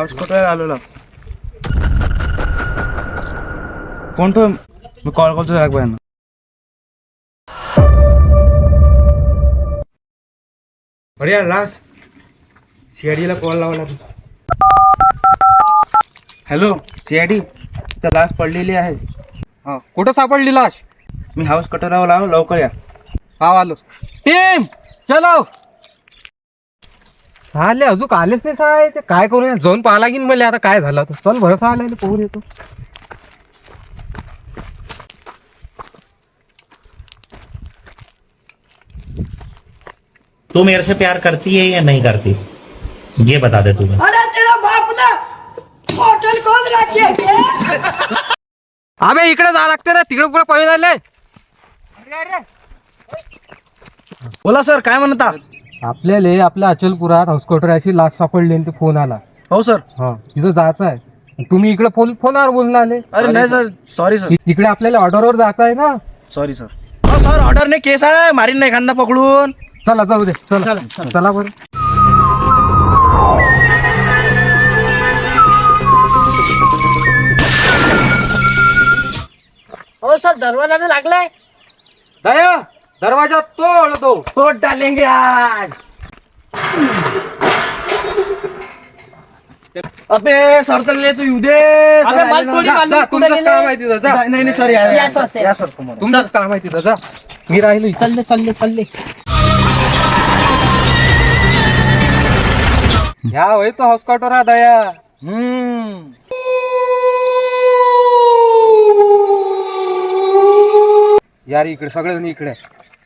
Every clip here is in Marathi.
हाऊस कोटवर आलेलो. फोन ठेव, मी कॉल करतो राघबाईंना. अरे यार लास सीआयडीला कॉल लावला. हॅलो सीआयडी, तर लाश पडलेली आहे. हा, कुठं सापडली लाश? मी हाऊस कटोरावर लाव, लवकर या. हा आलो. टीम चलो. साले अजून आलेच नाही साले. काय करू, जाऊन पाहा लागेल मला आता काय झालं. तर चल भरोसा आलाय, पोहून येतो. तू मेरे से प्यार करती है या नहीं करती, ये बता दे तू. अरे तेरा बाप ना होटल खोल रखी है. अबे इकडे जा लागते ना, तिकडे कुठे पळून आले. बोला सर, काय म्हणता? आपल्याला आपल्या अचलपुरात हाऊसकोटराची लाश सापडली आणि ते फोन आला. हो सर. हा, तिथं जायचं आहे. तुम्ही इकडे फोनवर बोलून आले. अरे नाही सर, सॉरी सर. तिकडे आपल्याला ऑर्डरवर जायचं आहे ना. Sorry sir. हो सर, ऑर्डर नाही, केस आहे, मारीन नाही खांदा पकडून. चला जाऊ दे. चला बरं. हो सर, दरवाजा लागलाय. दया दरवाजा तोड दो. तोड डालेंगे आज. अबे सर तर ले, तू येऊ दे. अबे, मला थोडी मालूम आहे, कुठे तुमचंच गेले? काम आहे तिथं. जा. नाही नाही सर, या या सर, सर, या सर समोर. तुमचंच काम आहे तिथं. जा, मी राहिलो इथं. चालले. ह्या होय तो हाऊसकोटर हा दया. यार इकडे सगळेजण इकडे.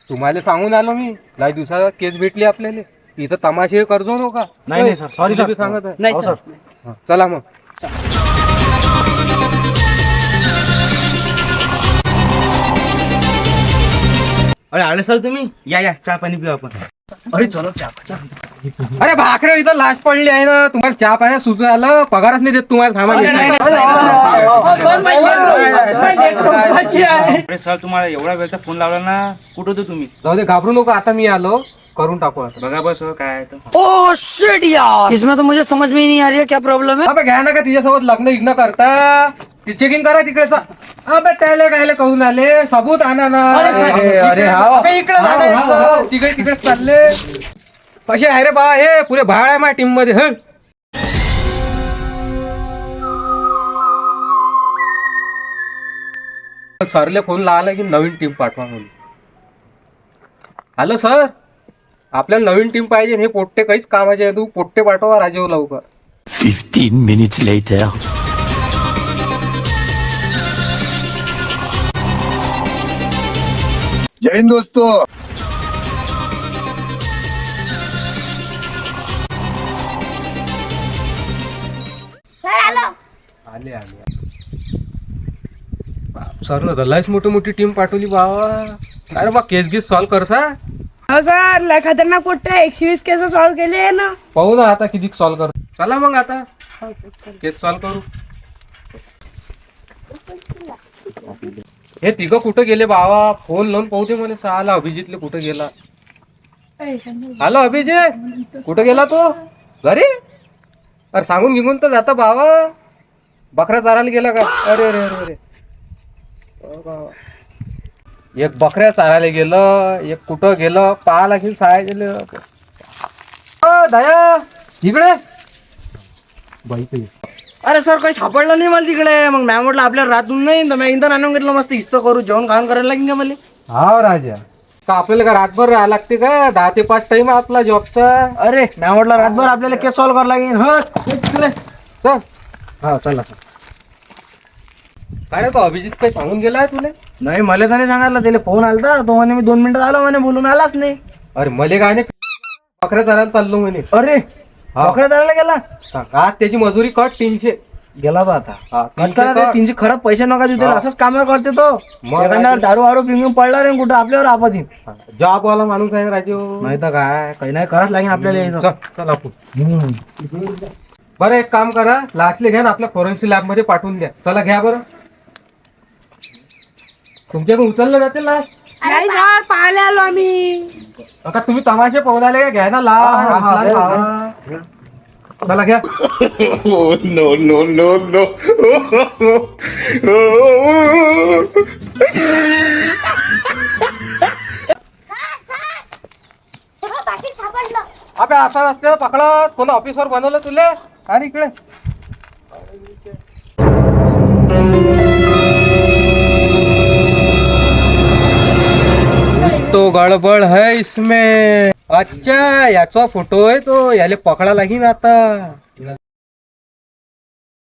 तुम्हाला सांगून आलो मी, लय दिवसात केस भेटली आपल्याला. इथं तमाशे करजो नका. नाही सर, सॉरी सर. सांगत आहे. नाही हो सर. हा, चला मग. अरे आले सर तुम्ही, या चहा पाणी पिऊ आपण. अरे चलो चहा. अरे भाकरे, इथं लाश पडली आहे ना. तुम्हाला चहा पाण्या सुचून आलं, पगारच नाही देत तुम्हाला. सामान अरे सर, तुम्हाला एवढा वेळचा फोन लावला ना, कुठं होते तुम्ही? जाऊ दे, घाबरू नको. आता मी आलो, करून टाकू आता. बघा बस काय आहे तर. ओ शिट यार, इसमें तो मुझे समझ में ही नहीं आ रही है क्या प्रॉब्लम है. अबे घ्या ना का तिच्यासोबत लग्न करता. ती चेकिंग करा तिकडेचा. अबे त्याला कायले कहून आले, सबूत आणा ना. अरे हा. अबे इकडे झालं, तिकडे चालले. कसे आहे रे बा, हे पुरे भाड आहे माझ्या टीम मध्ये. हं. सरले फोन लावला की नवीन टीम पाठवा म्हणून. हॅलो सर, आपल्याला नवीन टीम पाहिजे. हे पोट्टे काहीच कामाचे आहे. तू पोट्टे पाठवा राजीव लवकर. 15 minutes later. जय हिंद दोस्तों. आले सर न लयच मोठी टीम पाठवली बाबा. अरे बा, केस गीस सॉल्व करसा. हो सर, लय खतरनाक पोट्टे 120 केस सॉल्व केले ना. पाहू ना आता किती सॉल्व कर. चला मग आता केस सॉल्व करू. हे तिघं कुठं गेले बाबा? फोन लावून पाहू दे मला. सहाला अभिजितले कुठं गेला? हॅलो अभिजित, कुठं गेला तो? घरी? अरे सांगून निघून तर जाता बाबा. बकरा चारायला गेला का? अरे अरे अरे अरे बाबा. एक बकऱ्या चारायला गेलं, एक कुठं गेलं पाहा लागेल. साय गेलं. दया इकडे. बाई अरे सर, काही सापडलं नाही मला तिकडे. मग मॅम म्हटलं आपल्याला रातून नाही तर मी इंधन आणून घेतलं. मस्त इस्तो करू, जेवण खाऊन करायला लागेल का मला? हा राजा, का आपल्याला का रातभर राहायला लागते का? 10 ते 5 टाइम आपला जॉबचा. अरे मॅम म्हटलं रातभर आपल्याला केस सॉल्व करायला लागेल. हो तिकडे चल. हा चला सर. काय रे, तो अभिजित काही सांगून गेलाय तुला? नाही, मला तर नाही सांगितलं. त्याला फोन आलता, तो म्हणे मी 2 मिनिटात आलो म्हणे, बोलून आलाच नाही. अरे मले काय नाही, बकऱ्या चारायला चाललो म्हणे. अरे बकऱ्या जायला गेला. आज त्याची मजुरी कट 300 गेला तो आता. हा, कट करा, 300 खरंच पैसे नका देऊ त्याला. असंच काम करते तो. मग एखाद्या दारू वारू पिऊन पडला रे कुठं, आपल्यावर आपत येईल. जॉब वाला माणूस आहे राजू. नाही तर काय, काही नाही करावंच लागेल आपल्याला यायचं. चल आपण. बरं एक काम करा, लास्टले घ्या ना आपल्या फॉरेन्सिक लॅब मध्ये पाठवून द्या. चला घ्या बरं. तुमच्याकडून उचललं जाते लास्ट? नाही सर, पाहायला आलो आम्ही. आता तुम्ही तमाशे पाहून आले का? घ्या ना लास्ट. चला घ्या. अबे असा रस्त्याला पकडा, कोणा ऑफिसवर बनवलं तुले? आणि इकडे कुछ तो गडबड है इसमें. अच्छा, याचा फोटो आहे तो, याले पकडा लागीन आता.